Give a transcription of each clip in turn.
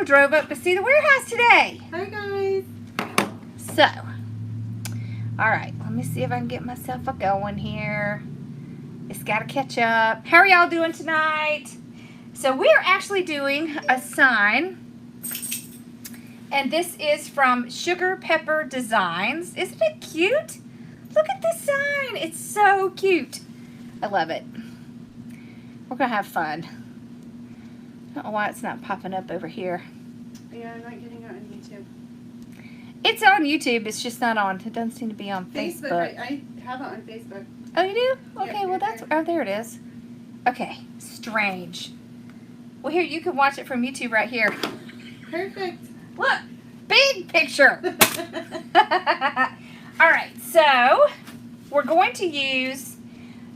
Mom drove up to see the warehouse today. Hi guys. So, alright, let me see if I can get myself a going here. It's got to catch up. How are y'all doing tonight? So we are actually doing a sign. And this is from Sugar Pepper Designs. Isn't it cute? Look at this sign. It's so cute. I love it. We're going to have fun. I don't know why it's not popping up over here. Yeah, I'm not getting it on YouTube. It's on YouTube. It's just not on. It doesn't seem to be on Facebook. I have it on Facebook. Oh, you do? Okay, Yep, well, that's... there. Oh, there it is. Okay. Strange. Well, here, you can watch it from YouTube right here. Perfect. Look. Big picture. All right, so we're going to use...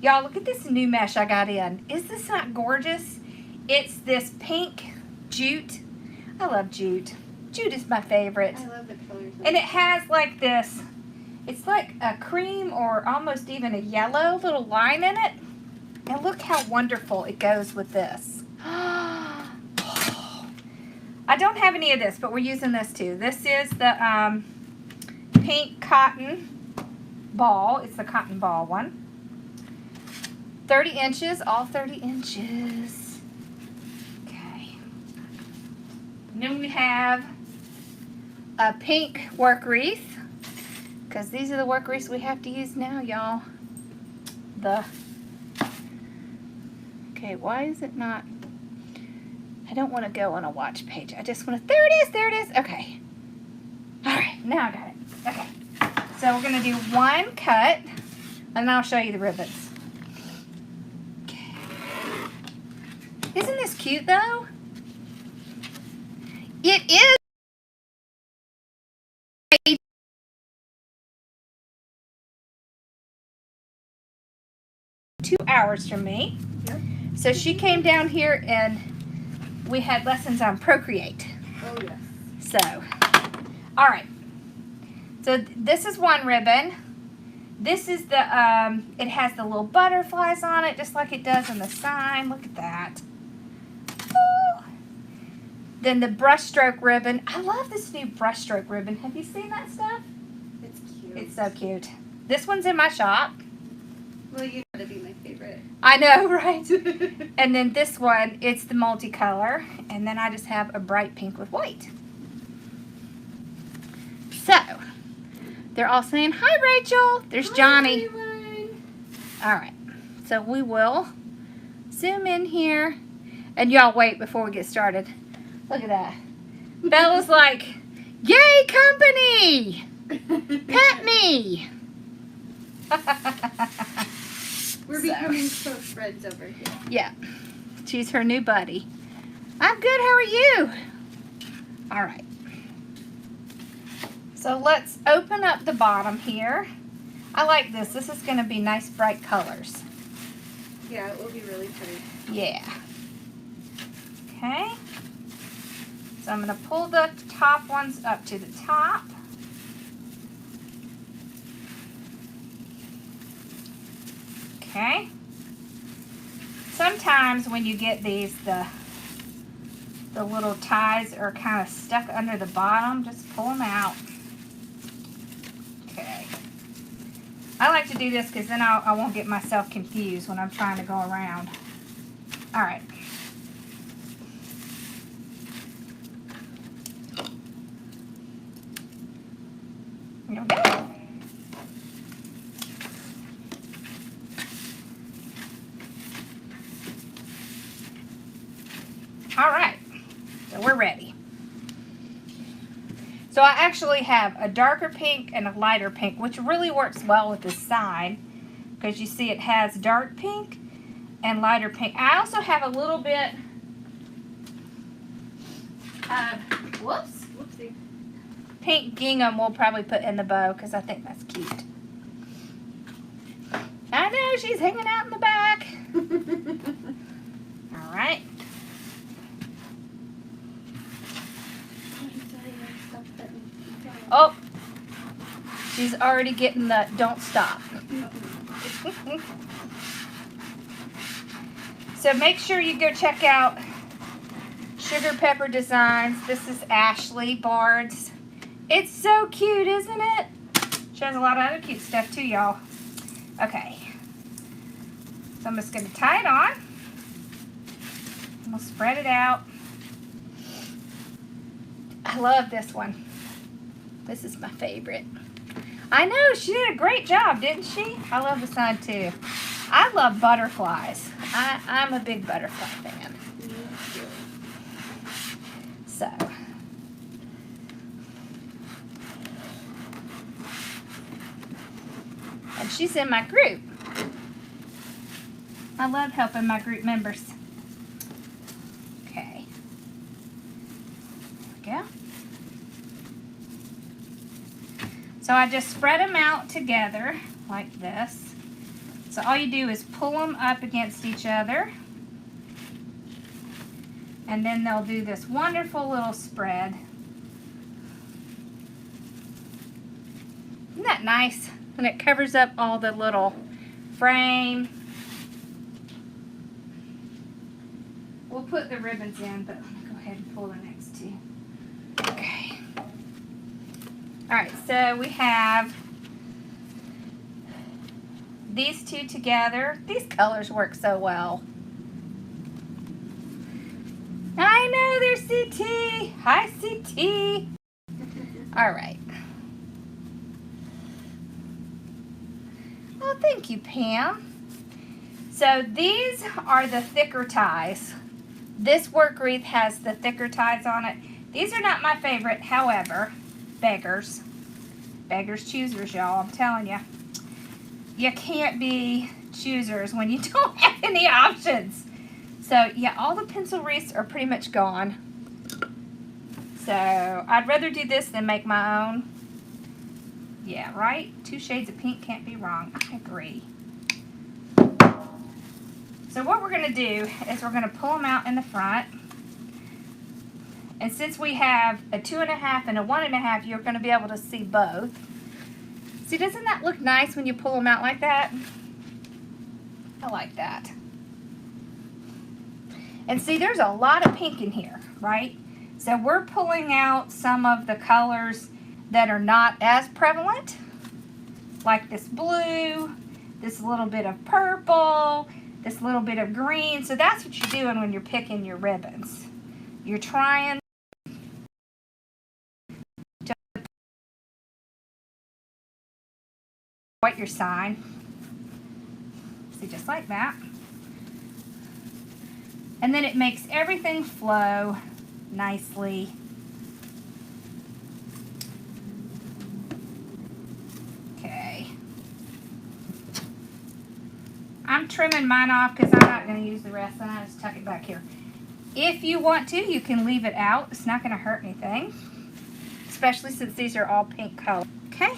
Y'all, look at this new mesh I got in. Is this not gorgeous? It's this pink jute. I love jute. Jute is my favorite. I love the colors. And it has like this, it's like a cream or almost even a yellow little line in it. And look how wonderful it goes with this. I don't have any of this, but we're using this too. This is the pink cotton ball. It's the cotton ball one. 30 inches, all 30 inches. Okay. And then we have a pink work wreath, because these are the work wreaths we have to use now, y'all. Okay, why is it not? I don't want to go on a watch page. I just want to, there it is, okay. All right, now I got it. Okay, so we're going to do one cut, and then I'll show you the ribbons. Okay. Isn't this cute, though? It is. 2 hours from me. Yep. So she came down here and we had lessons on Procreate. Oh yes. So, all right. So this is one ribbon. This is the, it has the little butterflies on it, just like it does in the sign. Look at that. Ooh. Then the brushstroke ribbon. I love this new brushstroke ribbon. Have you seen that stuff? It's cute. It's so cute. This one's in my shop. Well, you gotta be my favorite. I know, right? And then this one, it's the multicolor. And then I just have a bright pink with white. So, they're all saying, hi, Rachel. There's Johnny. Hi, everyone. All right. So, we will zoom in here. And y'all wait before we get started. Look at that. Bella's like, yay, company. Pet me. We're becoming close friends over here. Yeah. She's her new buddy. I'm good. How are you? All right. So let's open up the bottom here. I like this. This is going to be nice bright colors. Yeah, it will be really pretty. Yeah. Okay. So I'm going to pull the top ones up to the top. Okay. Sometimes when you get these, the little ties are kind of stuck under the bottom. Just pull them out. Okay. I like to do this because then I won't get myself confused when I'm trying to go around. All right. Here we go. All right, so we're ready. So I actually have a darker pink and a lighter pink, which really works well with this sign because you see it has dark pink and lighter pink. I also have a little bit of, whoopsie, pink gingham we'll probably put in the bow because I think that's cute. I know, she's hanging out in the back. All right. Oh, she's already getting the don't stop. So make sure you go check out Sugar Pepper Designs. This is Ashley Bard's. It's so cute, isn't it? She has a lot of other cute stuff too, y'all. Okay. So I'm just going to tie it on. And we'll spread it out. I love this one. This is my favorite. I know, she did a great job, didn't she? I love the sign too. I love butterflies. I'm a big butterfly fan. So. And she's in my group. I love helping my group members. Okay. There we go. So I just spread them out together like this. So all you do is pull them up against each other. And then they'll do this wonderful little spread. Isn't that nice? And it covers up all the little frame. We'll put the ribbons in, but let me go ahead and pull the next two. Okay. Alright, so we have these two together. These colors work so well. I know, there's CT. Hi, CT. Alright. Oh, thank you, Pam. So these are the thicker ties. This work wreath has the thicker ties on it. These are not my favorite, however, beggars. Beggars choosers, y'all, I'm telling you. You can't be choosers when you don't have any options. So, yeah, all the pencil wreaths are pretty much gone. So, I'd rather do this than make my own. Yeah, right? 2 shades of pink can't be wrong. I agree. So what we're going to do is we're going to pull them out in the front. And since we have a 2.5 and a 1.5, you're going to be able to see both. See, doesn't that look nice when you pull them out like that? I like that. And see, there's a lot of pink in here, right? So we're pulling out some of the colors that are not as prevalent, like this blue, this little bit of purple, this little bit of green. So that's what you're doing when you're picking your ribbons. You're trying to what your sign. See, just like that. And then it makes everything flow nicely. Okay. I'm trimming mine off because I'm not going to use the rest, and I just tuck it back here. If you want to, you can leave it out. It's not going to hurt anything, especially since these are all pink color. Okay.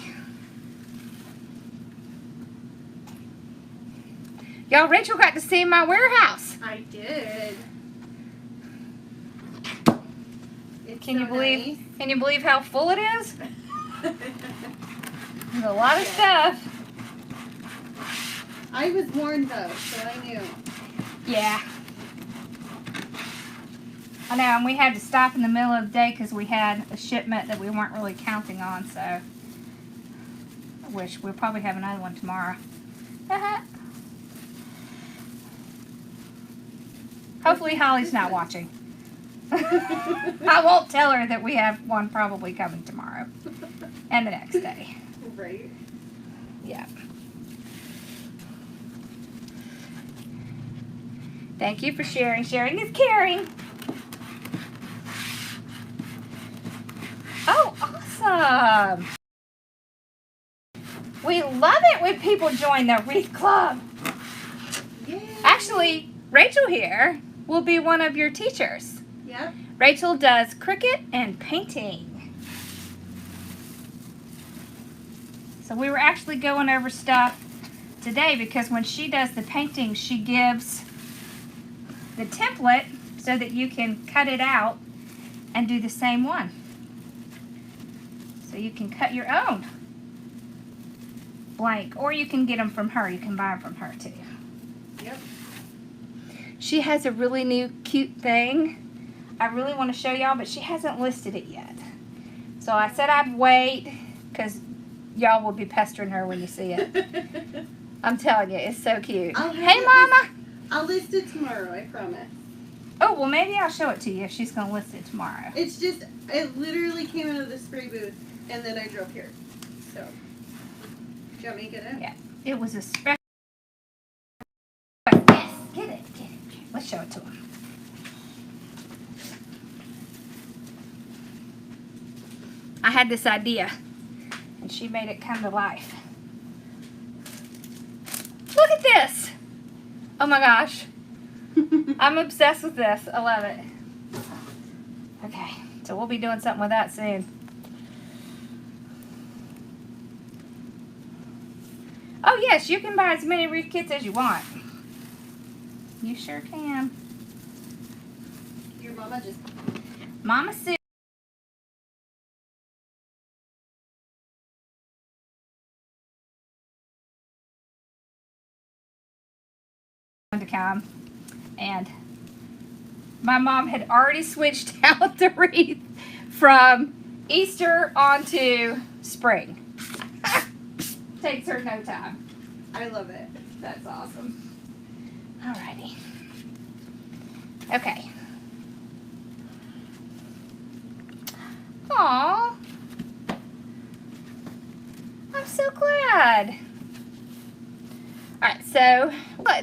Y'all, Rachel got to see my warehouse. I did. It's Can so you believe? nice. Can you believe how full it is? There's a lot of stuff. I was warned though, so I knew. Yeah. I know, and we had to stop in the middle of the day because we had a shipment that we weren't really counting on, so I wish we'll probably have another one tomorrow. Hopefully Holly's not watching. I won't tell her that we have one probably coming tomorrow and the next day. Right. Yeah. Thank you for sharing. Sharing is caring. Oh, awesome. We love it when people join the Wreath Club. Yay. Actually, Rachel here will be one of your teachers. Yep. Rachel does Cricut and painting. So we were actually going over stuff today because when she does the painting, she gives the template so that you can cut it out and do the same one. So you can cut your own blank, or you can get them from her. You can buy them from her too. Yep. She has a really new cute thing I really want to show y'all, but she hasn't listed it yet. So I said I'd wait because y'all will be pestering her when you see it. I'm telling you, it's so cute. Hey, Mama! I'll list it tomorrow, I promise. Oh, well, maybe I'll show it to you if she's going to list it tomorrow. It's just, it literally came out of the spray booth, and then I drove here. So, do you want me to get it? Yeah. It was a special... Yes, get it. Let's show it to him. I had this idea, and she made it come to life. Look at this! Oh my gosh. I'm obsessed with this. I love it. Okay, so we'll be doing something with that soon. Oh yes, you can buy as many wreath kits as you want. You sure can. Your mama just... Mama Sue. To come, and my mom had already switched out the wreath from Easter onto spring. Takes her no time. I love it. That's awesome. Alrighty. Okay. Aw. I'm so glad. Alright, so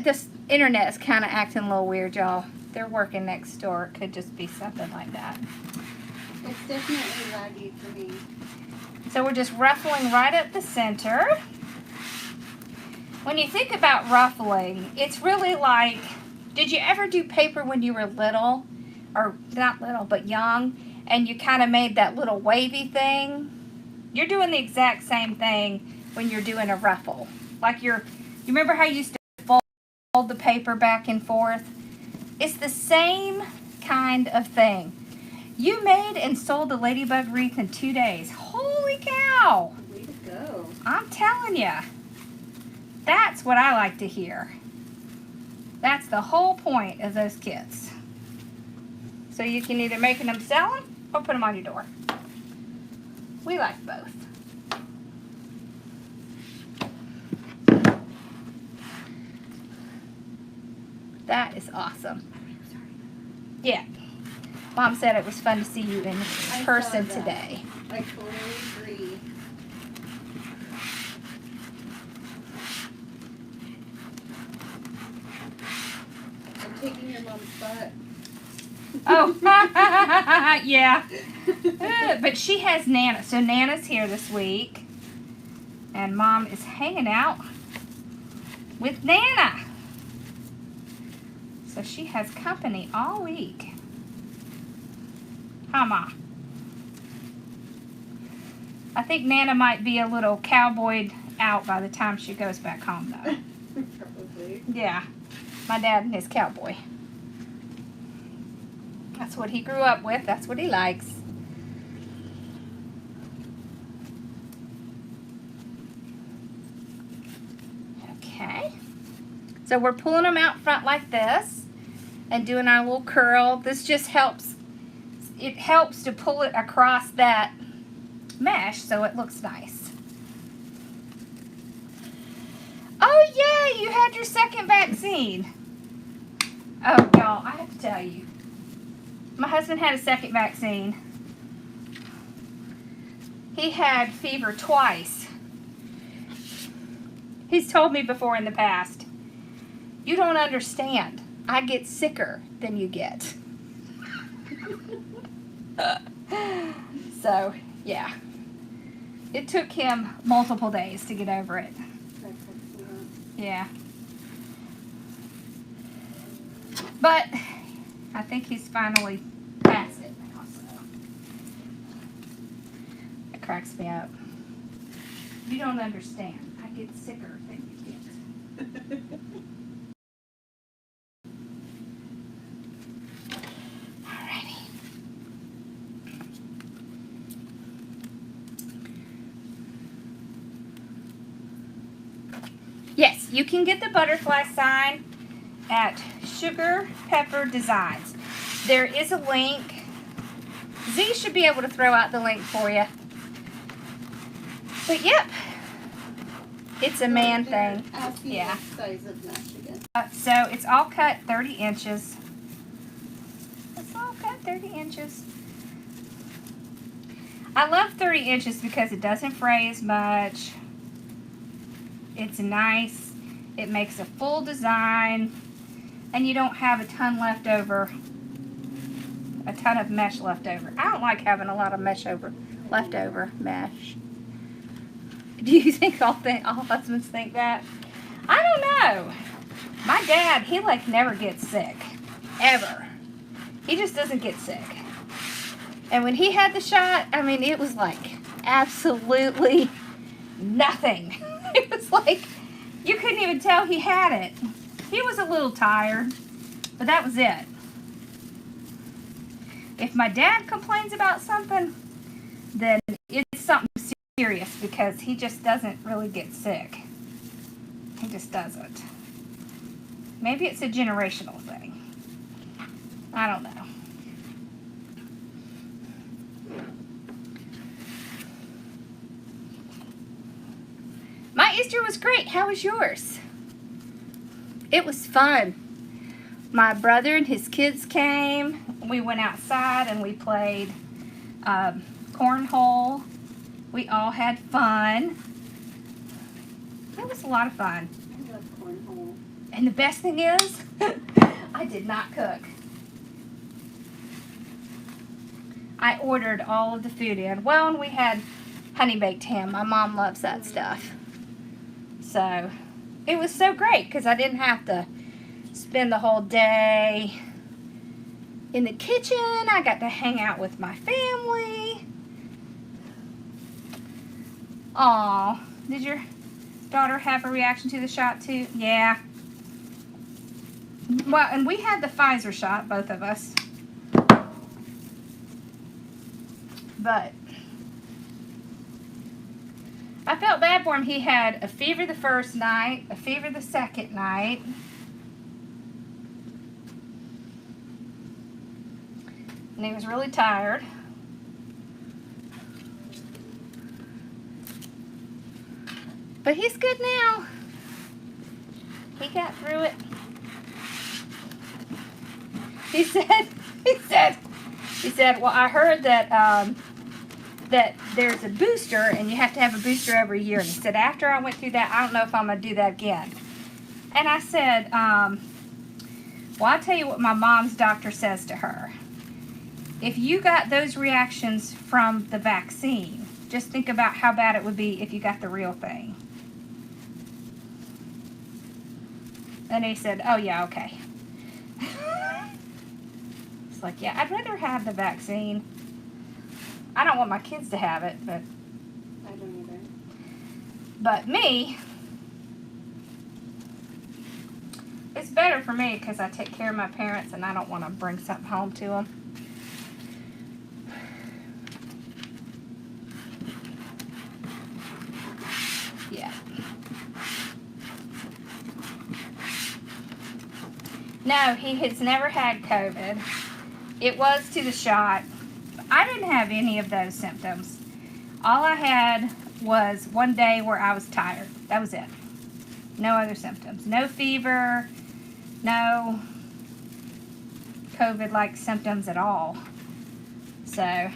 this internet is kind of acting a little weird, y'all. They're working next door. It could just be something like that. It's definitely laggy for me. So we're just ruffling right up the center. When you think about ruffling, it's really like, did you ever do paper when you were little? Or not little, but young, and you kind of made that little wavy thing? You're doing the exact same thing when you're doing a ruffle. Like you remember how you used to fold the paper back and forth? It's the same kind of thing. You made and sold the ladybug wreath in 2 days. Holy cow! Way to go. I'm telling you. That's what I like to hear. That's the whole point of those kits. So you can either make them, sell them, or put them on your door. We like both. That is awesome. Yeah. Mom said it was fun to see you in person today. I totally agree. I'm taking your mom's spot. Oh, yeah. But she has Nana. So Nana's here this week. And Mom is hanging out with Nana. So she has company all week. Huh, Ma? I think Nana might be a little cowboyed out by the time she goes back home, though. Probably. Yeah. My dad and his cowboy. That's what he grew up with. That's what he likes. Okay. So we're pulling them out front like this and doing our little curl. This just helps. It helps to pull it across that mesh so it looks nice. Oh, yay! You had your second vaccine. Oh, y'all, I have to tell you. My husband had a second vaccine. He had fever twice. He's told me before in the past, you don't understand. I get sicker than you get. So, yeah. It took him multiple days to get over it. Yeah. But I think he's finally past it now, so it cracks me up. You don't understand. I get sicker than you get. Alrighty. Yes, you can get the butterfly sign at Sugar Pepper Designs. There is a link. Z should be able to throw out the link for you. But yep, it's a man thing. Yeah. Size of mesh again. So it's all cut 30 inches. It's all cut 30 inches. I love 30 inches because it doesn't fray as much. It's nice. It makes a full design. And you don't have a ton left over. A ton of mesh left over. I don't like having a lot of leftover mesh. Do you think all husbands think that? I don't know. My dad, he like never gets sick. Ever. He just doesn't get sick. And when he had the shot, I mean, it was like absolutely nothing. It was like, you couldn't even tell he had it. He was a little tired, but that was it. If my dad complains about something, then it's something serious because he just doesn't really get sick. He just doesn't. Maybe it's a generational thing. I don't know. My Easter was great. How was yours? It was fun. My brother and his kids came. We went outside and we played cornhole. We all had fun. It was a lot of fun. I love cornhole. And the best thing is, I did not cook. I ordered all of the food in. Well, and we had honey baked ham. My mom loves that stuff. So, it was so great because I didn't have to spend the whole day in the kitchen. I got to hang out with my family. Aw, did your daughter have a reaction to the shot too? Yeah. Well, and we had the Pfizer shot, both of us. But I felt bad for him. He had a fever the first night, a fever the second night. And he was really tired. But he's good now. He got through it. He said, well, I heard that that there's a booster and you have to have a booster every year. And he said, after I went through that, I don't know if I'm going to do that again. And I said, well, I'll tell you what my mom's doctor says to her. If you got those reactions from the vaccine, just think about how bad it would be if you got the real thing. And he said, oh yeah, okay. It's like, yeah, I'd rather have the vaccine. I don't want my kids to have it, but I don't either. But me, it's better for me because I take care of my parents and I don't want to bring something home to them. Yeah. No, he has never had COVID. It was to the shot. I didn't have any of those symptoms. All I had was one day where I was tired. That was it. No other symptoms. No fever. No COVID-like symptoms at all. So,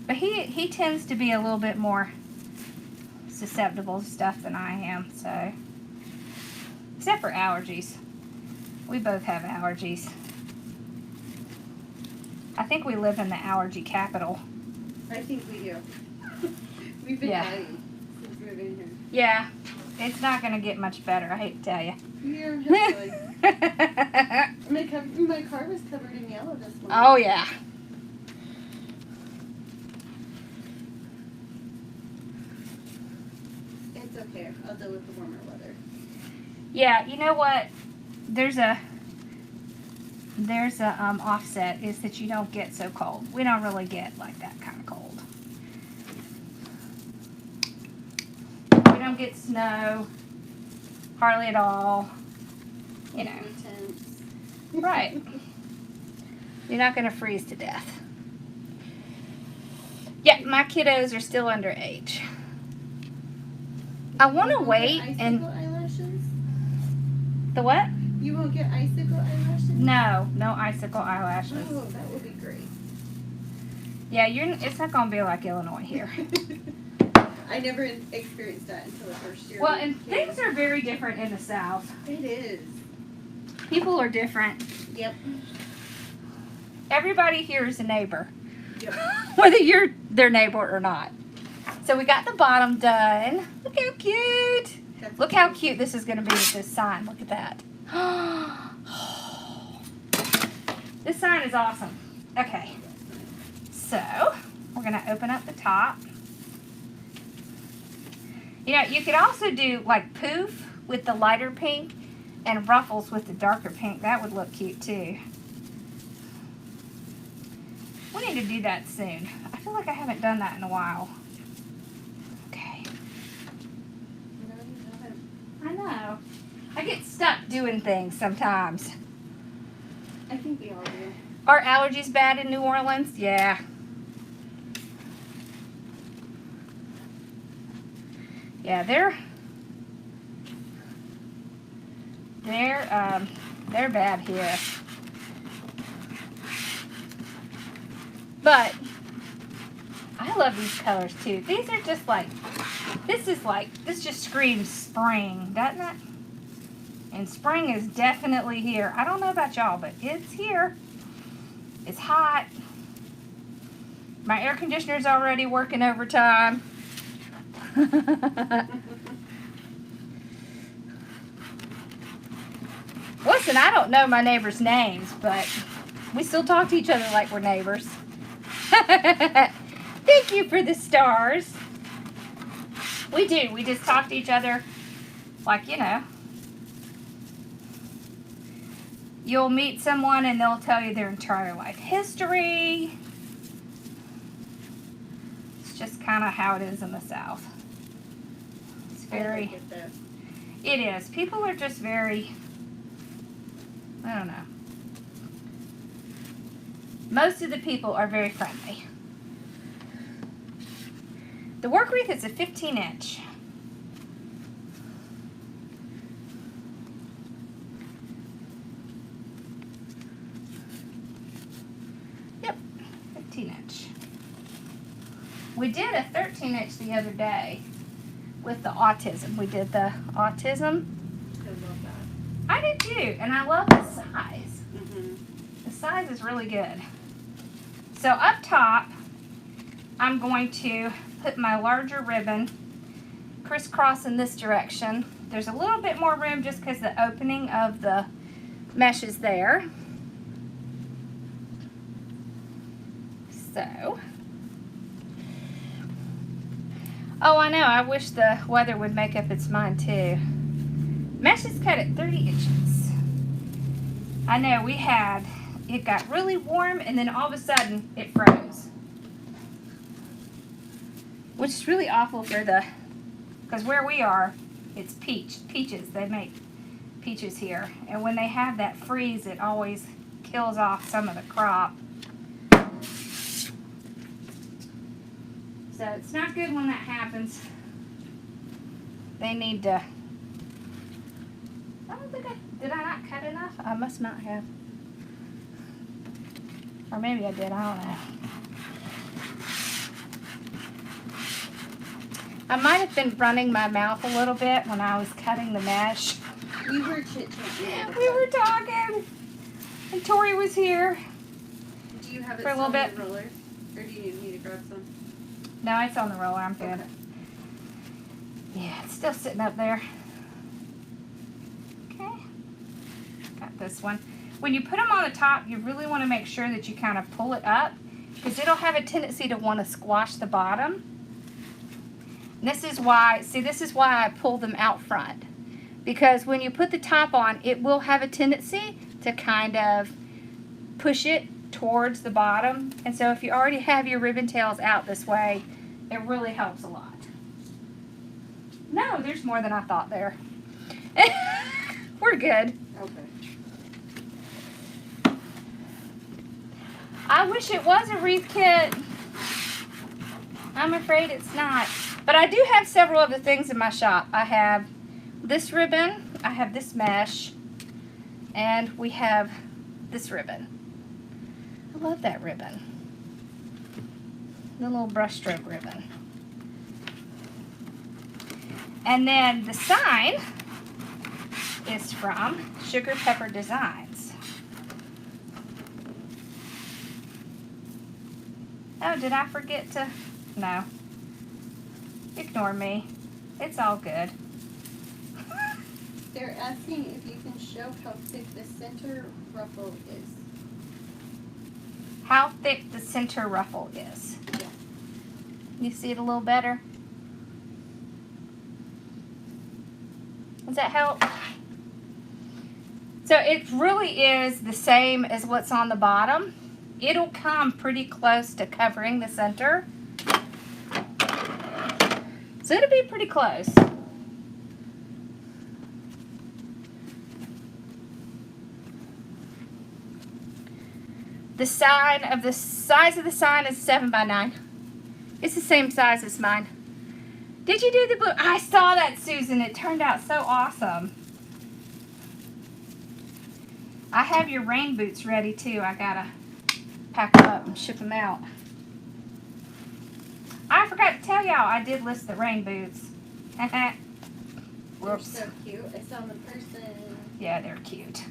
but he tends to be a little bit more susceptible to stuff than I am. So, except for allergies. We both have allergies. I think we live in the allergy capital. I think we do. We've been dying since moving here. Yeah, it's not going to get much better, I hate to tell you. Yeah, hopefully. My car was covered in yellow this morning. Oh, yeah. It's okay. I'll deal with the warmer weather. Yeah, you know what? There's a offset is that you don't get so cold. We don't really get like that kind of cold. We don't get snow hardly at all. You know. Intense. Right. You're not going to freeze to death. Yeah, my kiddos are still underage. I want to wait and... Eyelashes? The what? You won't get icicle eyelashes? No, no icicle eyelashes. Oh, that would be great. Yeah, it's not going to be like Illinois here. I never experienced that until the first year. Well, and things are very different in the South. It is. People are different. Yep. Everybody here is a neighbor. Yep. Whether you're their neighbor or not. So we got the bottom done. Look how cute. Look how cute this is going to be with this sign. Look at that. This sign is awesome. Okay. So, we're going to open up the top. You know, you could also do like poof with the lighter pink and ruffles with the darker pink. That would look cute too. We need to do that soon. I feel like I haven't done that in a while. Okay. I know. I get stuck doing things sometimes. I think we all do. Are allergies bad in New Orleans? Yeah. Yeah, they're bad here. But I love these colors too. These are just like, this just screams spring, doesn't it? And spring is definitely here. I don't know about y'all, but it's here. It's hot. My air conditioner's already working overtime. Listen, I don't know my neighbors' names, but we still talk to each other like we're neighbors. Thank you for the stars. We do. We just talk to each other like, you know. You'll meet someone and they'll tell you their entire life history. It's just kind of how it is in the South. It's very... It is. People are just very... I don't know. Most of the people are very friendly. The work wreath is a 15-inch. Yep, 15-inch. We did a 13-inch the other day with the autism. We did the autism. I love that. I did too, and I love the size. Mm-hmm. The size is really good. So up top, I'm going to put my larger ribbon crisscross in this direction. There's a little bit more room just because the opening of the mesh is there. So, oh, I know, I wish the weather would make up its mind too. Mesh is cut at 30 inches. I know, it got really warm and then all of a sudden it froze. Which is really awful because where we are, it's peaches. They make peaches here. And when they have that freeze, it always kills off some of the crop. So it's not good when that happens. They need to... I don't think did I not cut enough? I must not have. Or maybe I did, I don't know. I might have been running my mouth a little bit when I was cutting the mesh. We were chit-chatting. We were talking. And Tori was here. Do you have it for a little bit. on the roller? Or do you need me to grab some? No, it's on the roller. I'm good. Okay. Yeah, it's still sitting up there. Okay. Got this one. When you put them on the top, you really want to make sure that you kind of pull it up because it'll have a tendency to want to squash the bottom. And this is why, see, this is why I pull them out front. Because when you put the top on, it will have a tendency to kind of push it towards the bottom. And so if you already have your ribbon tails out this way, it really helps a lot. No, there's more than I thought there. We're good. Okay. I wish it was a wreath kit. I'm afraid it's not. But I do have several other things in my shop. I have this ribbon, I have this mesh, and we have this ribbon. I love that ribbon. The little brushstroke ribbon. And then the sign is from Sugar Pepper Designs. Oh, did I forget to? No. Ignore me. It's all good. They're asking if you can show how thick the center ruffle is. How thick the center ruffle is. Yeah. You see it a little better? Does that help? So it really is the same as what's on the bottom. It'll come pretty close to covering the center. So it'll be pretty close. The size of the sign is 7 by 9. It's the same size as mine. Did you do the blue? I saw that, Susan. It turned out so awesome. I have your rain boots ready too. I gotta pack them up and ship them out. I forgot to tell y'all I did list the rain boots. They're Whoops. so cute. I saw them in person. Yeah, they're cute.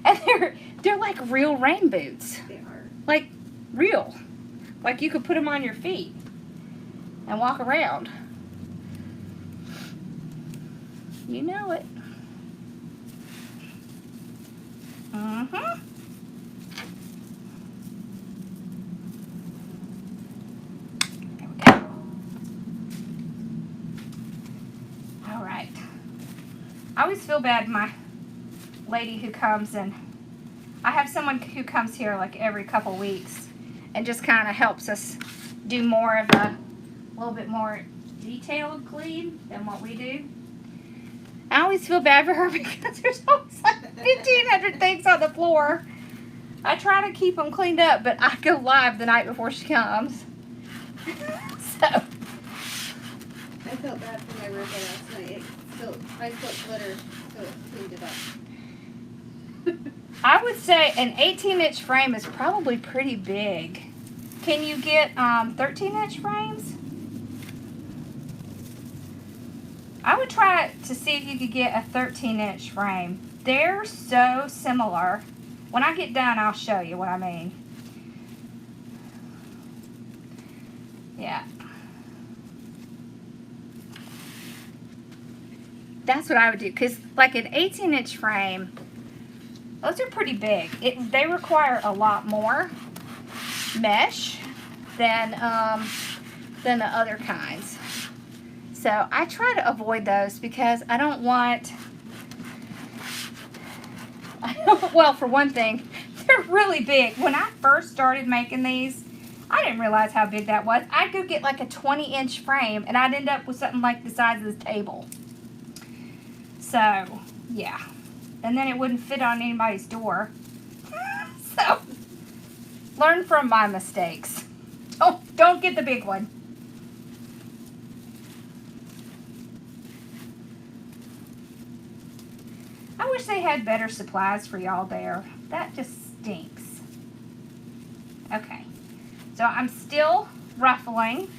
And they're like real rain boots. They are. Like real. Like you could put them on your feet and walk around. You know it. Mm-hmm. There we go. All right. I always feel bad, my lady who comes, and I have someone who comes here like every couple weeks and just kind of helps us do more of a little bit more detailed clean than what we do. I always feel bad for her because there's always like 1,500 things on the floor. I try to keep them cleaned up, but I go live the night before she comes. So I felt bad for my ribbon last night. I spilled glitter, so it cleaned it up. I would say an 18-inch frame is probably pretty big. Can you get 13-inch frames? I would try to see if you could get a 13-inch frame. They're so similar. When I get done, I'll show you what I mean. Yeah. That's what I would do. Because like an 18-inch frame, those are pretty big. They require a lot more mesh than the other kinds. So I try to avoid those because I don't want, well, for one thing, they're really big. When I first started making these, I didn't realize how big that was. I'd go get like a 20-inch frame and I'd end up with something like the size of this table. So, yeah. And then it wouldn't fit on anybody's door. So, learn from my mistakes. Don't get the big one. I wish they had better supplies for y'all there. That just stinks. Okay. So I'm still ruffling.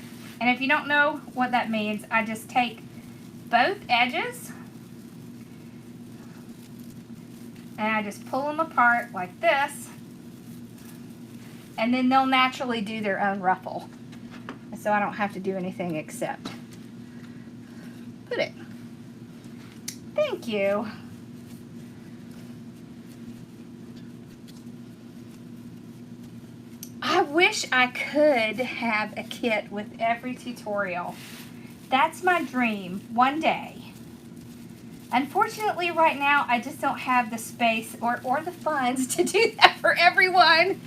And if you don't know what that means, I just take both edges and I just pull them apart like this. And then they'll naturally do their own ruffle. So I don't have to do anything except put it. Thank you. I wish I could have a kit with every tutorial. That's my dream, one day. Unfortunately, right now, I just don't have the space or the funds to do that for everyone.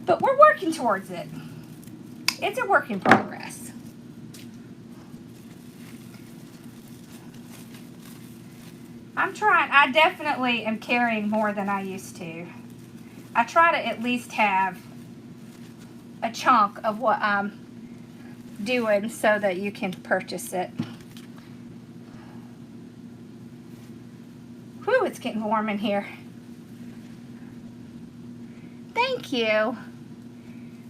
But we're working towards it. It's a work in progress. I'm trying. I definitely am carrying more than I used to. I try to at least have a chunk of what I'm doing so that you can purchase it. Whew, it's getting warm in here. Thank you.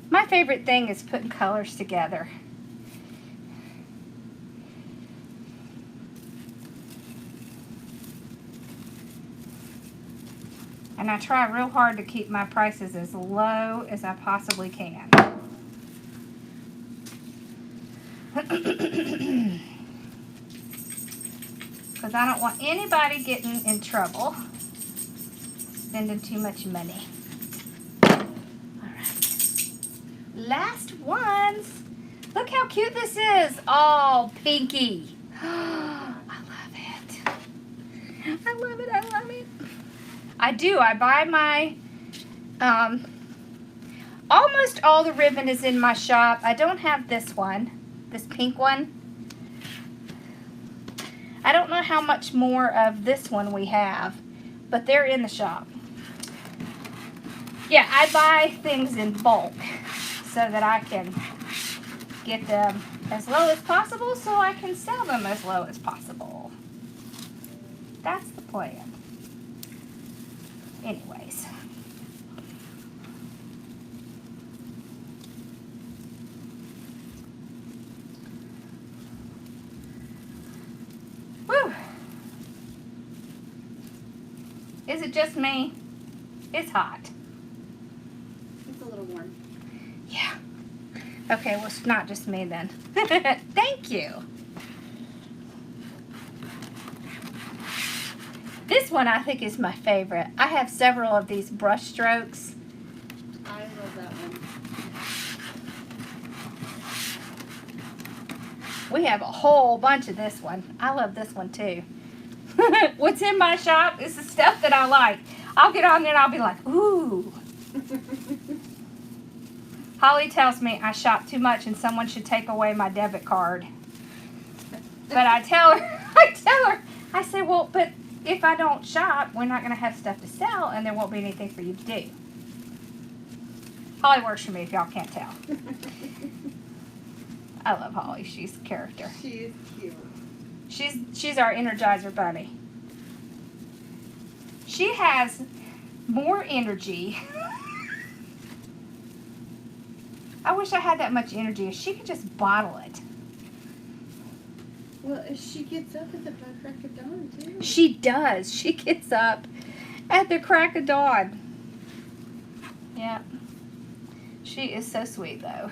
My favorite thing is putting colors together. And I try real hard to keep my prices as low as I possibly can. Because I don't want anybody getting in trouble spending too much money. Alright. Last ones. Look how cute this is. All pinky. I love it. I love it. I love it. I do. I buy my, almost all the ribbon is in my shop. I don't have this one, this pink one. I don't know how much more of this one we have, but they're in the shop. Yeah, I buy things in bulk so that I can get them as low as possible so I can sell them as low as possible. That's the plan. Anyways. Whew. Is it just me? It's hot. It's a little warm. Yeah. Okay, well, it's not just me then. Thank you. This one I think is my favorite. I have several of these brush strokes. I love that one. We have a whole bunch of this one. I love this one too. What's in my shop is the stuff that I like. I'll get on there and I'll be like, ooh. Holly tells me I shop too much and someone should take away my debit card. But I tell her, I say, well, but if I don't shop, we're not going to have stuff to sell and there won't be anything for you to do. Holly works for me if y'all can't tell. I love Holly. She's a character. She is cute. She's our Energizer bunny. She has more energy. I wish I had that much energy. If she could just bottle it. Well, she gets up at the crack of dawn, too. She does. She gets up at the crack of dawn. Yeah. She is so sweet, though.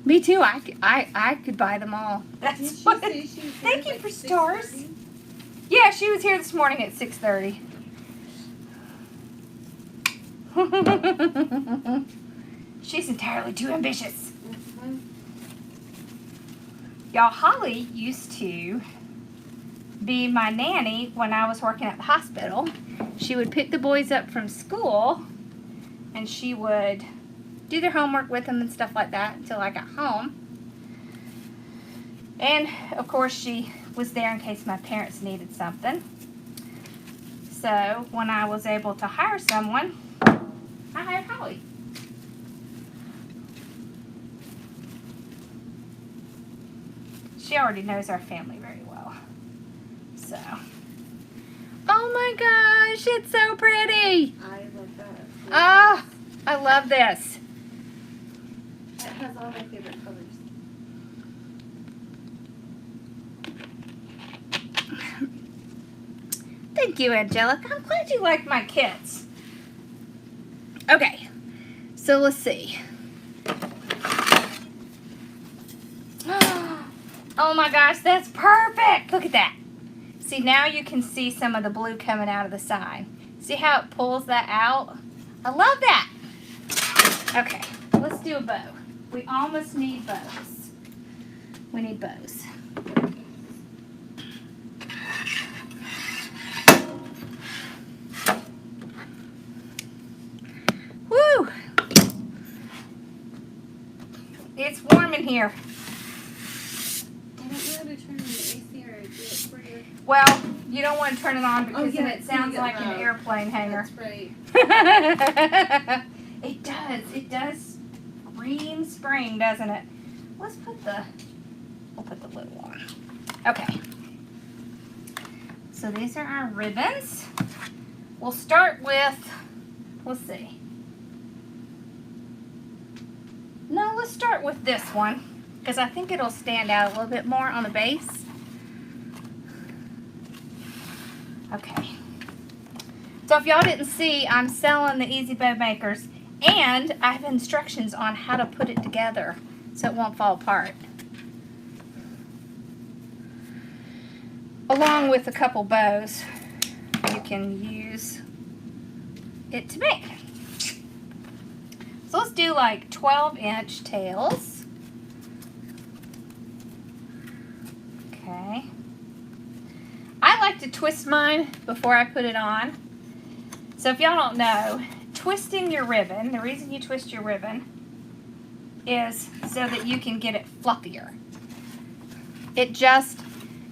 Me too. I could buy them all. That's what. Thank you for stars. Yeah, she was here this morning at 6:30. She's entirely too ambitious. Y'all, Holly used to be my nanny when I was working at the hospital. She would pick the boys up from school and she would do their homework with them and stuff like that until I got home. And of course she was there in case my parents needed something. So when I was able to hire someone, I hired Holly. She already knows our family very well. So, oh my gosh, it's so pretty. I love that. Ah, I love this. It has all my favorite colors. Thank you, Angelica. I'm glad you like my kits. Okay, so let's see. Oh my gosh, that's perfect. Look at that. See, now you can see some of the blue coming out of the side. See how it pulls that out? I love that. Okay, let's do a bow. We almost need bows. We need bows. Woo! It's warm in here. I don't know how to turn on the AC or do it for you. Well, you don't want to turn it on because yeah, then it sounds like an loud. airplane hangar. That's right. It does. It does scream spring, doesn't it? We'll put the little on. Okay. So these are our ribbons. We'll start with, let's see. No, let's start with this one because I think it'll stand out a little bit more on the base. Okay. So if y'all didn't see, I'm selling the Easy Bow Makers, and I have instructions on how to put it together so it won't fall apart. Along with a couple bows you can use it to make. So let's do like 12-inch tails. Okay. I like to twist mine before I put it on. So if y'all don't know, twisting your ribbon, the reason you twist your ribbon is so that you can get it fluffier. It just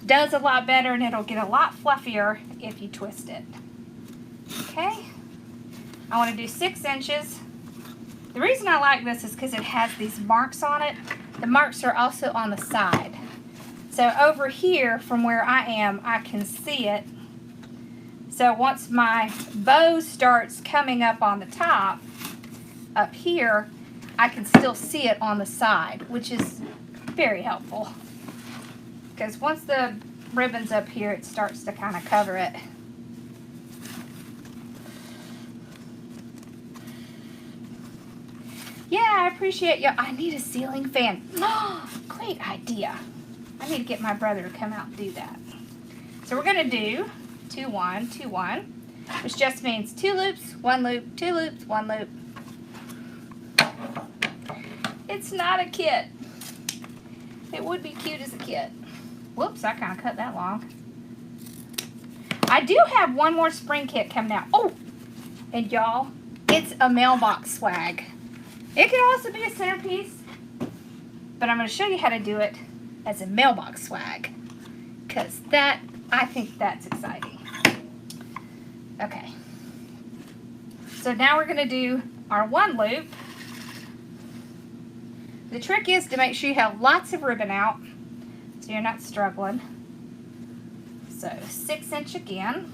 does a lot better and it'll get a lot fluffier if you twist it. Okay, I want to do 6 inches. The reason I like this is because it has these marks on it. The marks are also on the side. So over here from where I am, I can see it. So once my bow starts coming up on the top, up here, I can still see it on the side, which is very helpful. Because once the ribbon's up here, it starts to kind of cover it. Yeah, I appreciate you. I need a ceiling fan. Oh, great idea. I need to get my brother to come out and do that. So we're going to do 2, 1, 2, 1, which just means 2 loops, 1 loop, 2 loops, 1 loop. It's not a kit. It would be cute as a kit. Whoops, I kind of cut that long. I do have one more spring kit coming out. Oh, and y'all, it's a mailbox swag. It can also be a centerpiece, but I'm going to show you how to do it as a mailbox swag, because that, I think that's exciting. Okay, so now we're going to do our 1 loop. The trick is to make sure you have lots of ribbon out so you're not struggling. So 6 inch again.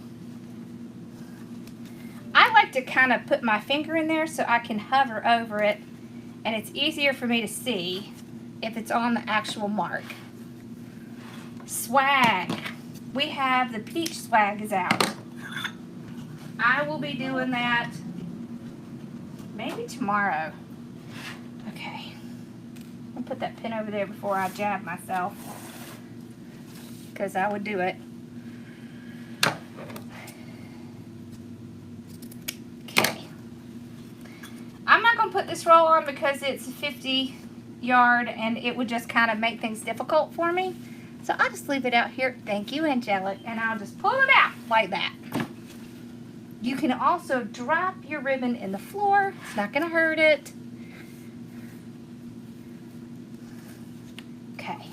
I like to kind of put my finger in there so I can hover over it, and it's easier for me to see if it's on the actual mark. Swag. We have the peach swag is out. I will be doing that maybe tomorrow. Okay. I'll put that pin over there before I jab myself, because I would do it. Okay. I'm not going to put this roll on because it's a 50 yard and it would just kind of make things difficult for me. So I'll just leave it out here. Thank you, Angelic. And I'll just pull it out like that. You can also drop your ribbon in the floor. It's not going to hurt it. Okay.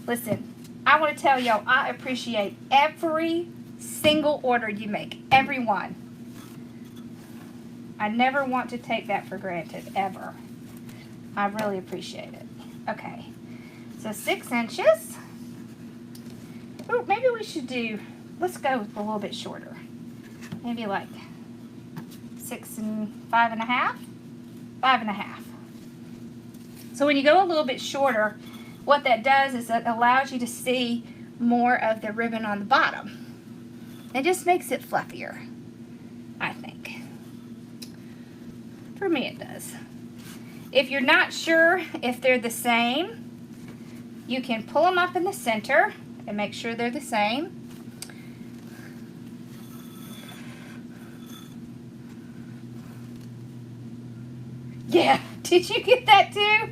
Listen, I want to tell y'all I appreciate every single order you make. Every one. I never want to take that for granted, ever. I really appreciate it. Okay. So 6 inches. Ooh, maybe we should do, let's go with a little bit shorter. Maybe like 6 and 5.5. 5.5. So when you go a little bit shorter, what that does is it allows you to see more of the ribbon on the bottom. It just makes it fluffier, I think. For me it does. If you're not sure if they're the same, you can pull them up in the center and make sure they're the same. Yeah, did you get that too?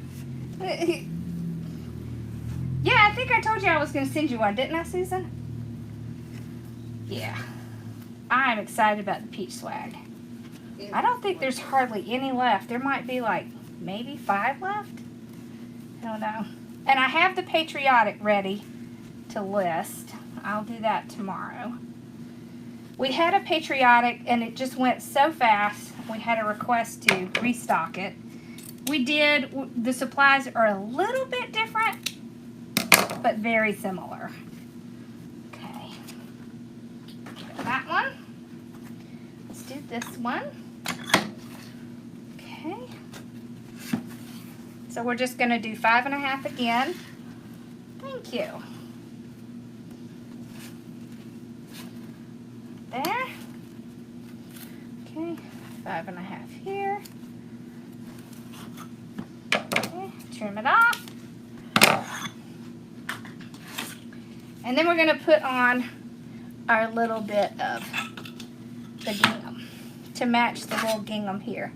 Yeah, I think I told you I was going to send you one, didn't I, Susan? Yeah. I'm excited about the peach swag. Yeah. I don't think there's hardly any left. There might be like maybe 5 left. I don't know. And I have the patriotic ready to list. I'll do that tomorrow. We had a patriotic and it just went so fast. We had a request to restock it. We did. The supplies are a little bit different, but very similar. Okay. That one. Let's do this one. Okay. So we're just going to do 5.5 again. Thank you. There. Okay, 5.5 here. Okay, trim it off. And then we're going to put on our little bit of the gingham to match the little gingham here.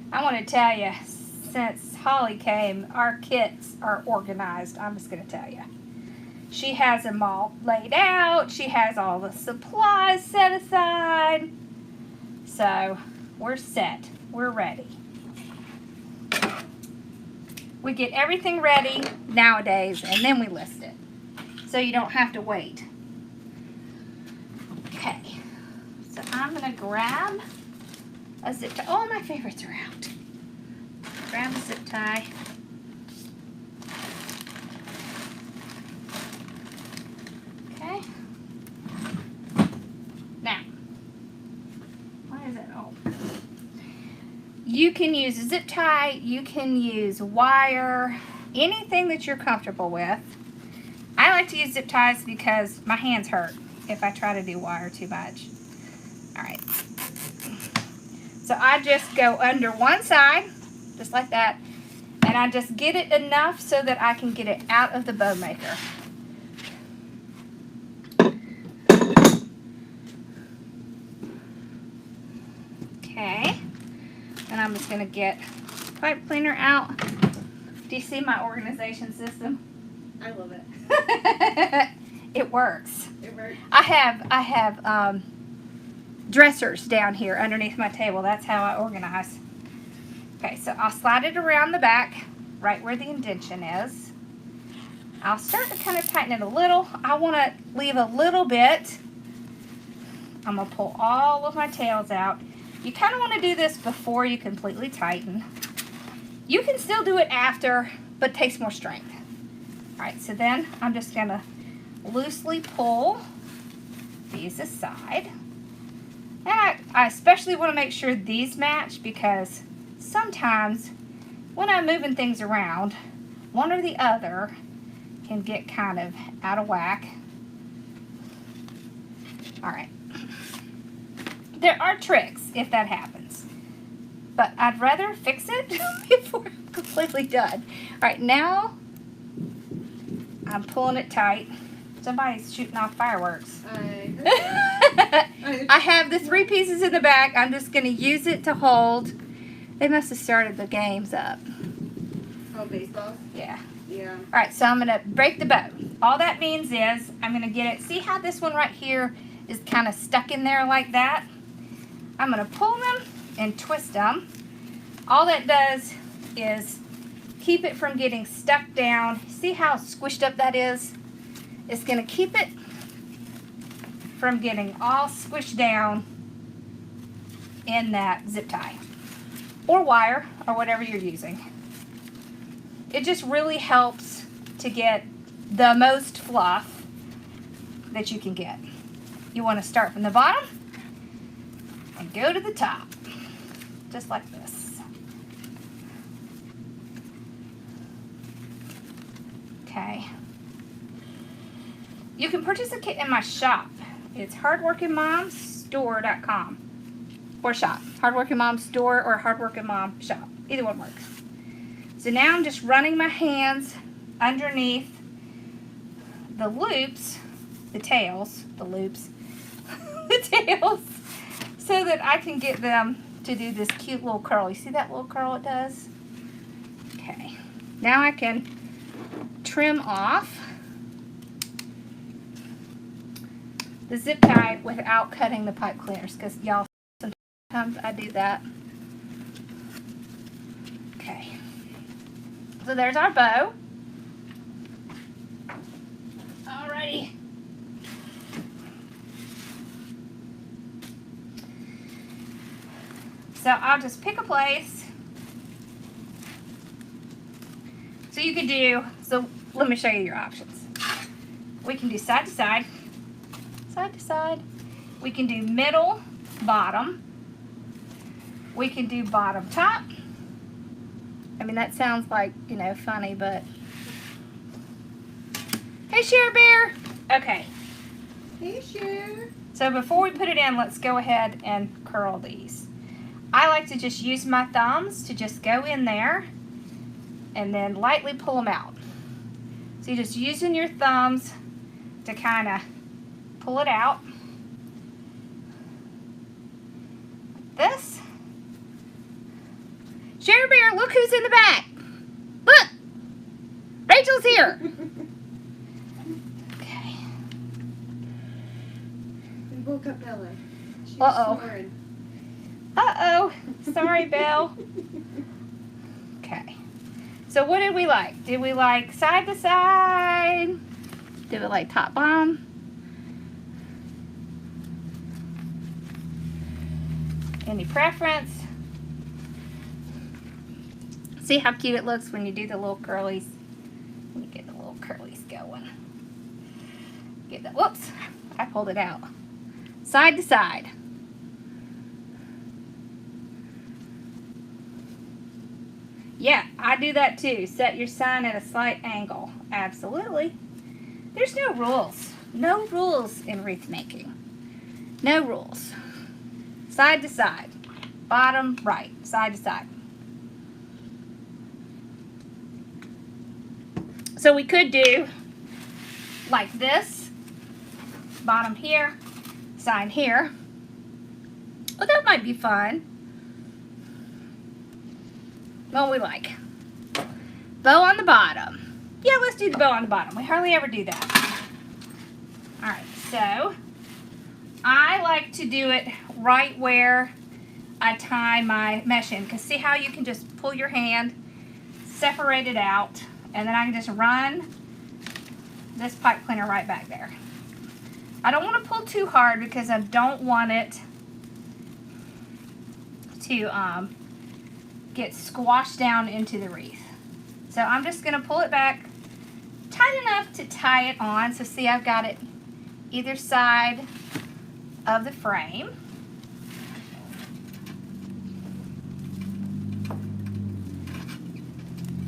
I want to tell you, since Holly came, our kits are organized. I'm just going to tell you. She has them all laid out. She has all the supplies set aside. So, we're set. We're ready. We get everything ready nowadays, and then we list it. So you don't have to wait. Okay. So, I'm going to grab a zip tie. All my favorites are out. Grab a zip tie. Okay. Now, why is that? Oh. You can use a zip tie. You can use wire. Anything that you're comfortable with. I like to use zip ties because my hands hurt if I try to do wire too much. Alright. So I just go under one side, just like that, and I just get it enough so that I can get it out of the bow maker. Okay, and I'm just going to get pipe cleaner out. Do you see my organization system? I love it. It works. It works. I have dressers down here underneath my table. That's how I organize. Okay, so I'll slide it around the back, right where the indention is. I'll start to kind of tighten it a little. I want to leave a little bit. I'm going to pull all of my tails out. You kind of want to do this before you completely tighten. You can still do it after, but it takes more strength. Alright, so then I'm just going to loosely pull these aside. And I especially want to make sure these match because sometimes when I'm moving things around, one or the other can get kind of out of whack. Alright. There are tricks if that happens, but I'd rather fix it before I'm completely done. Alright, now I'm pulling it tight. Somebody's shooting off fireworks. I have the 3 pieces in the back. I'm just going to use it to hold. They must have started the games up. Oh, baseball? Yeah. Yeah. Alright, so I'm going to break the bow. All that means is I'm going to get it. See how this one right here is kind of stuck in there like that? I'm going to pull them and twist them. All that does is keep it from getting stuck down. See how squished up that is? It's going to keep it from getting all squished down in that zip tie or wire or whatever you're using. It just really helps to get the most fluff that you can get. You want to start from the bottom and go to the top, just like this. Okay. You can purchase a kit in my shop. It's Hardworkingmomstore.com or shop. Hardworkingmomstore or Hardworkingmom shop. Either one works. So now I'm just running my hands underneath the loops, the tails, the loops, the tails, so that I can get them to do this cute little curl. You see that little curl it does? Okay. Now I can trim off the zip tie without cutting the pipe cleaners, because y'all, sometimes I do that. So there's our bow. Alrighty. So I'll just pick a place. So you could do, so let me show you your options. We can do side to side, side to side. We can do middle, bottom. We can do bottom, top. I mean, that sounds like, you know, funny, but. Hey, Share Bear. Okay. Hey, Share. So before we put it in, let's go ahead and curl these. I like to just use my thumbs to just go in there and then lightly pull them out. So you're just using your thumbs to kind of pull it out. Like this. Share Bear, look who's in the back. Look! Rachel's here. Okay. We woke up Bella. She's Uh-oh. snoring. Uh-oh. Sorry, Belle. Okay. So what did we like? Did we like side to side? Did we like top bottom? Any preference? See how cute it looks when you do the little curlies? Let me get the little curlies going. Get that. Whoops. I pulled it out. Side to side. Yeah, I do that too. Set your sign at a slight angle. Absolutely. There's no rules. No rules in wreath making. No rules. Side to side. Bottom, right. Side to side. So we could do like this. Bottom here. Side here. Oh, that might be fun. What we like? Bow on the bottom. Yeah, let's do the bow on the bottom. We hardly ever do that. Alright, so I like to do it right where I tie my mesh in. Because see how you can just pull your hand, separate it out, and then I can just run this pipe cleaner right back there. I don't want to pull too hard because I don't want it to get squashed down into the wreath. So I'm just going to pull it back tight enough to tie it on. So see, I've got it either side of the frame.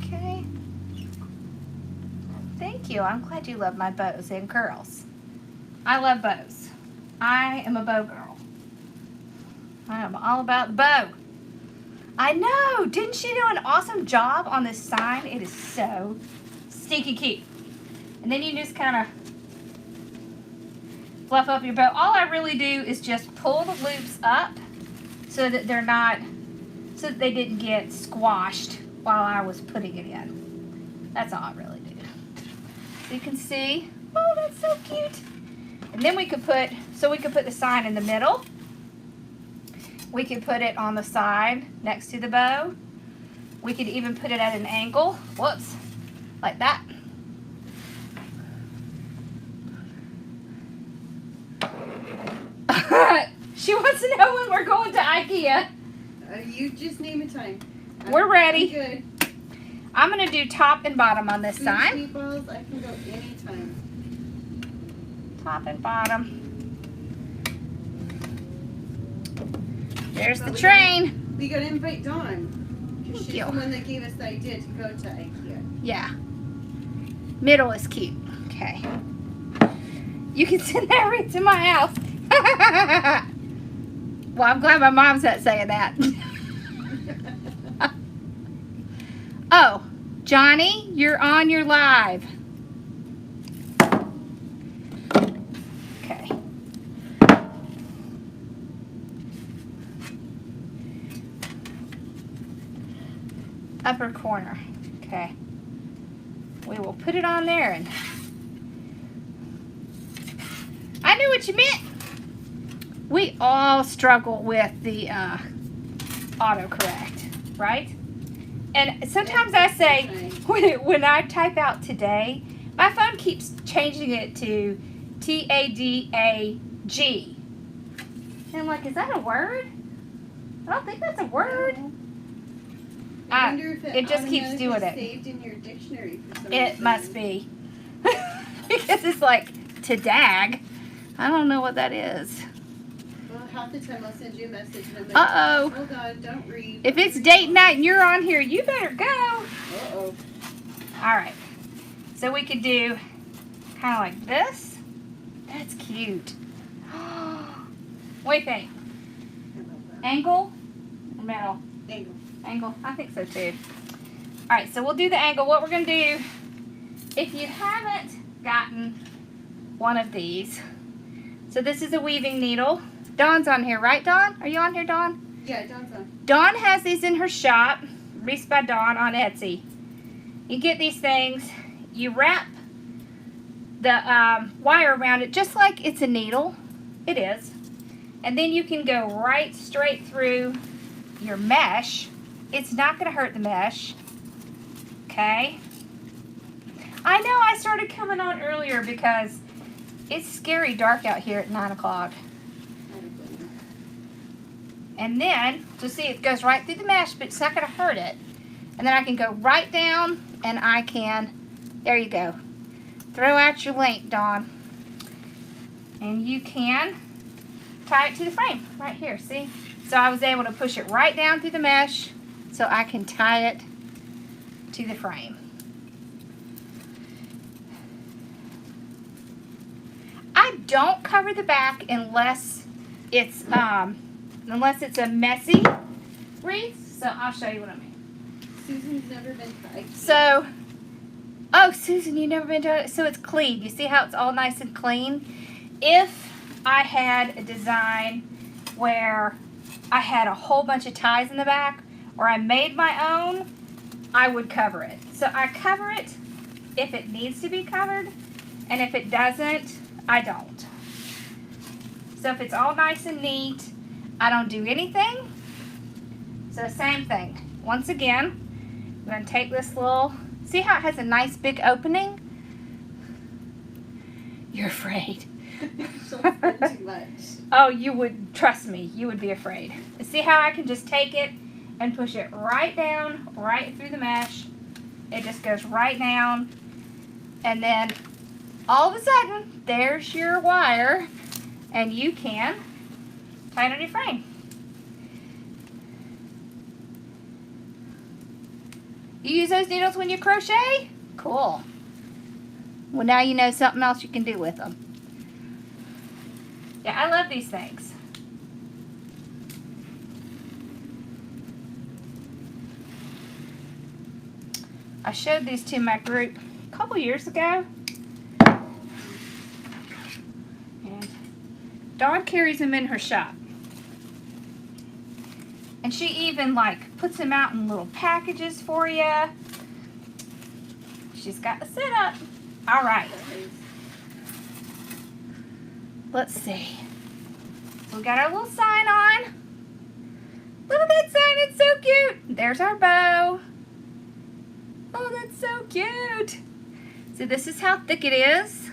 Okay. Thank you. I'm glad you love my bows and curls. I love bows. I am a bow girl. I am all about the bow. I know! Didn't she do an awesome job on this sign? It is so stinky cute. And then you just kind of fluff up your bow. All I really do is just pull the loops up so that they're not, so that they didn't get squashed while I was putting it in. That's all I really do. So you can see, oh, that's so cute. And then we could put, so we could put the sign in the middle. We could put it on the side next to the bow. We could even put it at an angle. Whoops. Like that. She wants to know when we're going to IKEA. You just name a time. We're ready. I'm good. I'm going to do top and bottom on this side. Meatballs, I can go anytime. Top and bottom. There's But the train. We got to invite Dawn. Because she's you. the one that gave us the idea to go to IKEA. Yeah. Middle is cute. Okay. You can send that right to my house. Well, I'm glad my mom's not saying that. Oh, Johnny, you're on your live. Okay. Upper corner. Okay. We will put it on there, and I knew what you meant. We all struggle with the autocorrect, right? And sometimes I say, when I type out today, my phone keeps changing it to TADAG. And I'm like, is that a word? I don't think that's a word. I wonder if it just keeps doing it. Saved in your dictionary for some reason. It must be. Because it's like, TADAG. I don't know what that is. Well, half the time I'll send you a message and I'm like, uh-oh. Hold on, don't read. If it's date night and you're on here, you better go. Uh-oh. Alright. So we could do kind of like this. That's cute. What do you think? Angle or metal? Angle. Angle. I think so too. Alright, so we'll do the angle. What we're going to do, if you haven't gotten one of these, so this is a weaving needle. Dawn's on here, right, Dawn? Are you on here, Dawn? Yeah, Dawn's on. Dawn has these in her shop, Wreath by Dawn on Etsy. You get these things, you wrap the wire around it just like it's a needle. It is. And then you can go right straight through your mesh. It's not going to hurt the mesh. Okay? I know I started coming on earlier because it's scary dark out here at 9 o'clock. And then, so see, it goes right through the mesh, but it's not going to hurt it. And then I can go right down and I can, there you go. Throw out your link, Dawn. And you can tie it to the frame right here, see? So I was able to push it right down through the mesh so I can tie it to the frame. I don't cover the back unless it's a messy wreath. So I'll show you what I mean. Susan's never been tied. So, oh, Susan, you've never been to it? So it's clean. You see how it's all nice and clean? If I had a design where I had a whole bunch of ties in the back, or I made my own, I would cover it. So I cover it if it needs to be covered, and if it doesn't, I don't. So if it's all nice and neat, I don't do anything. So same thing. Once again, I'm going to take this little, see how it has a nice big opening? You're afraid. Don't spend too much. Oh, you would, trust me, you would be afraid. See how I can just take it and push it right down, right through the mesh. It just goes right down. And then all of a sudden, there's your wire. And you can tie it on your frame. You use those needles when you crochet? Cool. Well, now you know something else you can do with them. Yeah, I love these things. I showed these to my group a couple years ago. And Dawn carries them in her shop. And she even like puts them out in little packages for you. She's got the setup. All right. Let's see. So we got our little sign on. Look at that sign. It's so cute. There's our bow. Oh, that's so cute. So this is how thick it is.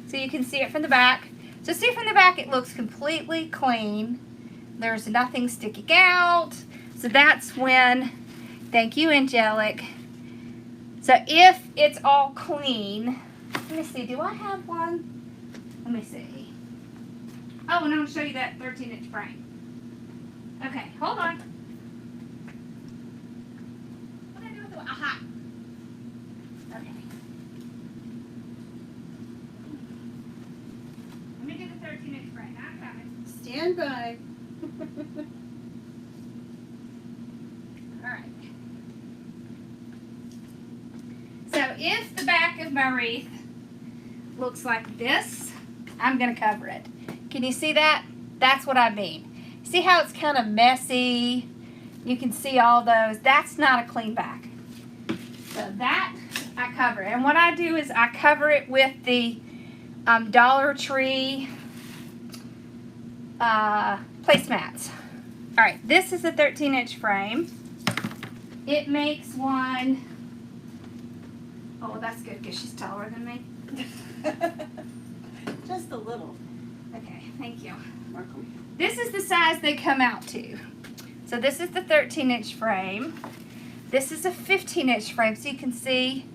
So you can see it from the back. So see from the back, it looks completely clean. There's nothing sticking out. So that's when, thank you, Angelic. So if it's all clean, let me see, do I have one? Let me see. Oh, and I'm going to show you that 13-inch frame. Okay, hold on. What did I do with the, aha. Okay. Let me do the 13-inch frame. I'm coming. Stand by. Alright. So if the back of my wreath looks like this, I'm going to cover it. Can you see that? That's what I mean. See how it's kind of messy? You can see all those. That's not a clean back. So that I cover. And what I do is I cover it with the Dollar Tree placemats. Alright, this is a 13-inch frame. it makes one. Oh, well, that's good because she's taller than me. Just a little. Okay, thank you. Welcome. This is the size they come out to. So this is the 13-inch frame. This is a 15-inch frame, so you can see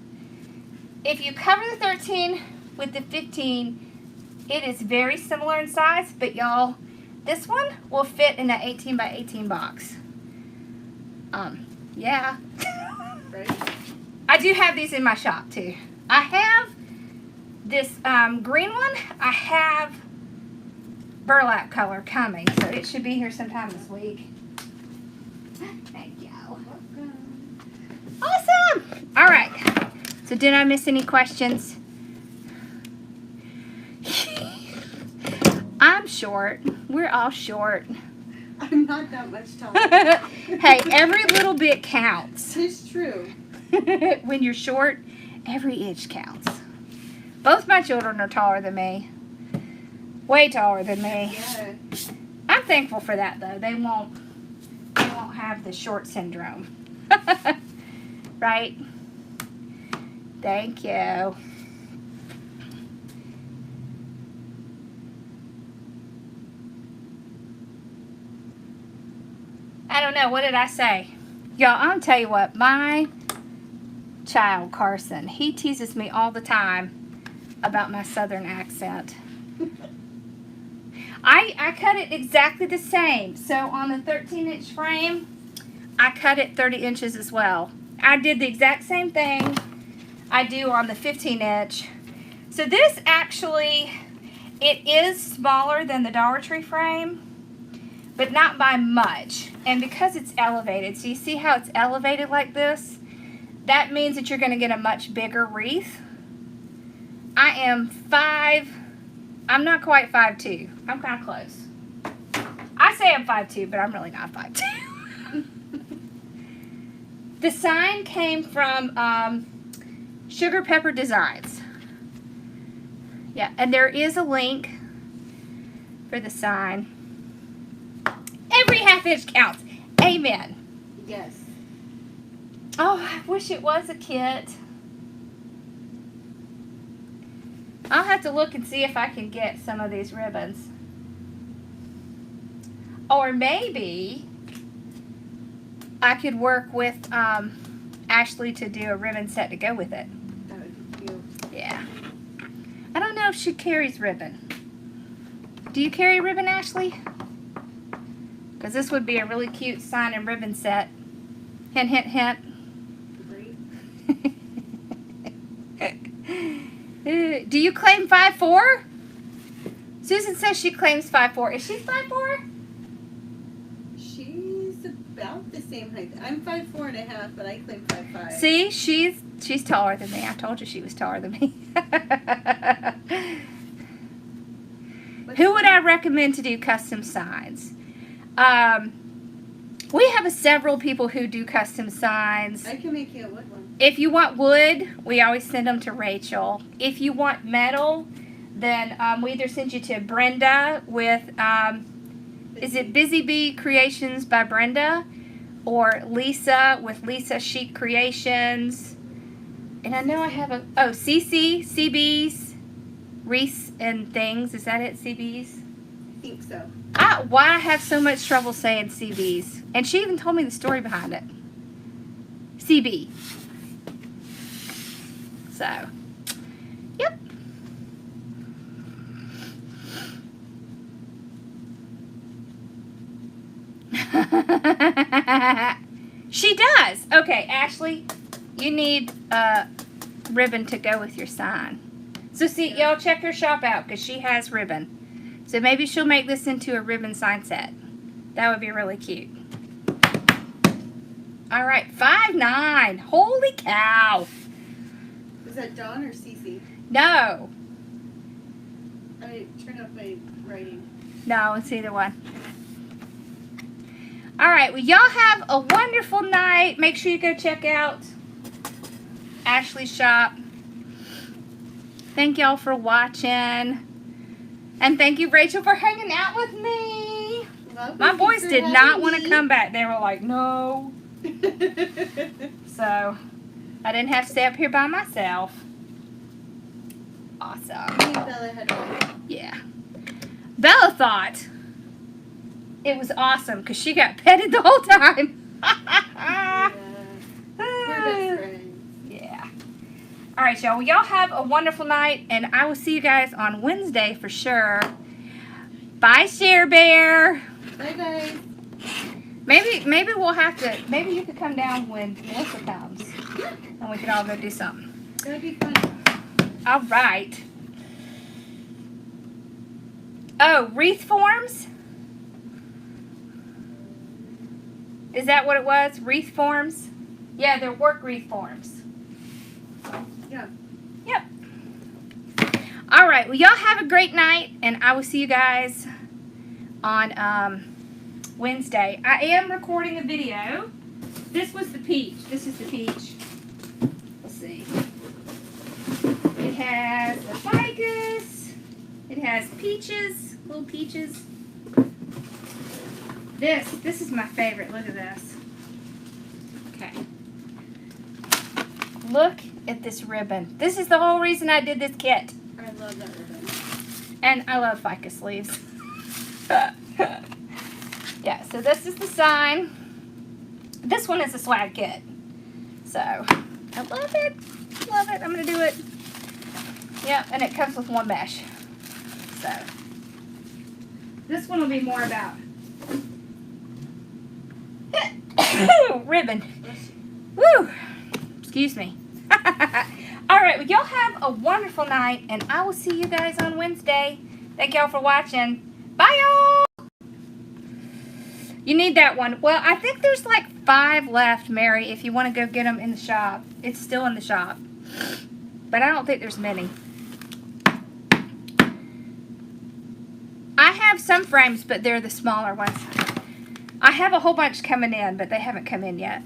if you cover the 13 with the 15, it is very similar in size, but y'all, this one will fit in an 18 by 18 box. Yeah. Right. I do have these in my shop too. I have this green one. I have burlap color coming, so it should be here sometime this week. Thank you. Awesome. All right. So did I miss any questions? I'm short. We're all short. I'm not that much taller. Hey, every little bit counts. It's true. When you're short, every inch counts. Both my children are taller than me. Way taller than me. Yeah. I'm thankful for that though. They won't have the short syndrome. Right? Thank you. I don't know, what did I say? Y'all, I'm gonna tell you what, my child, Carson, he teases me all the time about my southern accent. I cut it exactly the same. So on the 13-inch frame, I cut it 30 inches as well. I did the exact same thing I do on the 15-inch. So this actually, it is smaller than the Dollar Tree frame, but not by much. And because it's elevated, so you see how it's elevated like this? That means that you're going to get a much bigger wreath. I am I'm not quite 5'2". I'm kind of close. I say I'm 5'2", but I'm really not 5'2". The sign came from Sugar Pepper Designs. Yeah, and there is a link for the sign. Every half inch counts. Amen. Yes. Oh, I wish it was a kit. I'll have to look and see if I can get some of these ribbons. Or maybe I could work with Ashley to do a ribbon set to go with it. That would be cute. Yeah. I don't know if she carries ribbon. Do you carry ribbon, Ashley? Because this would be a really cute sign and ribbon set. Hint, hint, hint. Great. Do you claim 5'4"? Susan says she claims 5'4". Is she 5'4"? She's about the same height. I'm 5'4.5", but I claim 5'5". See, she's taller than me. I told you she was taller than me. Who would I recommend to do custom signs? We have several people who do custom signs. I can make you a wood one. If you want wood, we always send them to Rachel. If you want metal, then we either send you to Brenda with, is it Busy Bee Creations by Brenda? Or Lisa with Lisa Chic Creations. And I know I have CC, CB's, Reese and Things. Is that it, CB's? I think so. Why I have so much trouble saying CB's. And she even told me the story behind it. CB. So, yep. She does. Okay, Ashley, you need a ribbon to go with your sign. So see, y'all check her shop out because she has ribbon. So maybe she'll make this into a ribbon sign set. That would be really cute. All right, 5'9". Holy cow. Is that Dawn or Cece? No. I turned off my writing. No, it's either one. All right, well, y'all have a wonderful night. Make sure you go check out Ashley's shop. Thank y'all for watching. And thank you, Rachel, for hanging out with me. Well, My thank you boys for did having not want to me. come back. They were like, no. So I didn't have to stay up here by myself. Awesome. Me and Bella had one. Yeah. Bella thought it was awesome because she got petted the whole time. Yeah. We're best friends. Yeah. All right, y'all. Well, y'all have a wonderful night, and I will see you guys on Wednesday for sure. Bye, Share Bear. Bye, guys. Maybe we'll have to. Maybe you could come down when Melissa comes, and we could all go do something. That'd be fun. All right. Oh, wreath forms? Is that what it was? Wreath forms? Yeah, they're work wreath forms. Yeah. Yep. All right. Well, y'all have a great night, and I will see you guys on Wednesday. I am recording a video. This was the peach. This is the peach. Let's see. It has the ficus. It has peaches, little peaches. This is my favorite. Look at this. Okay. Look at this ribbon. This is the whole reason I did this kit. I love that ribbon. And I love ficus leaves. Yeah, so this is the sign. This one is a swag kit. So, I love it. Love it. I'm going to do it. Yeah, and it comes with one mesh. So, this one will be more about ribbon. Woo! Excuse me. All right, well, y'all have a wonderful night, and I will see you guys on Wednesday. Thank y'all for watching. Bye, y'all! You need that one. Well, I think there's like 5 left, Mary, if you want to go get them in the shop. It's still in the shop. But I don't think there's many. I have some frames, but they're the smaller ones. I have a whole bunch coming in, but they haven't come in yet.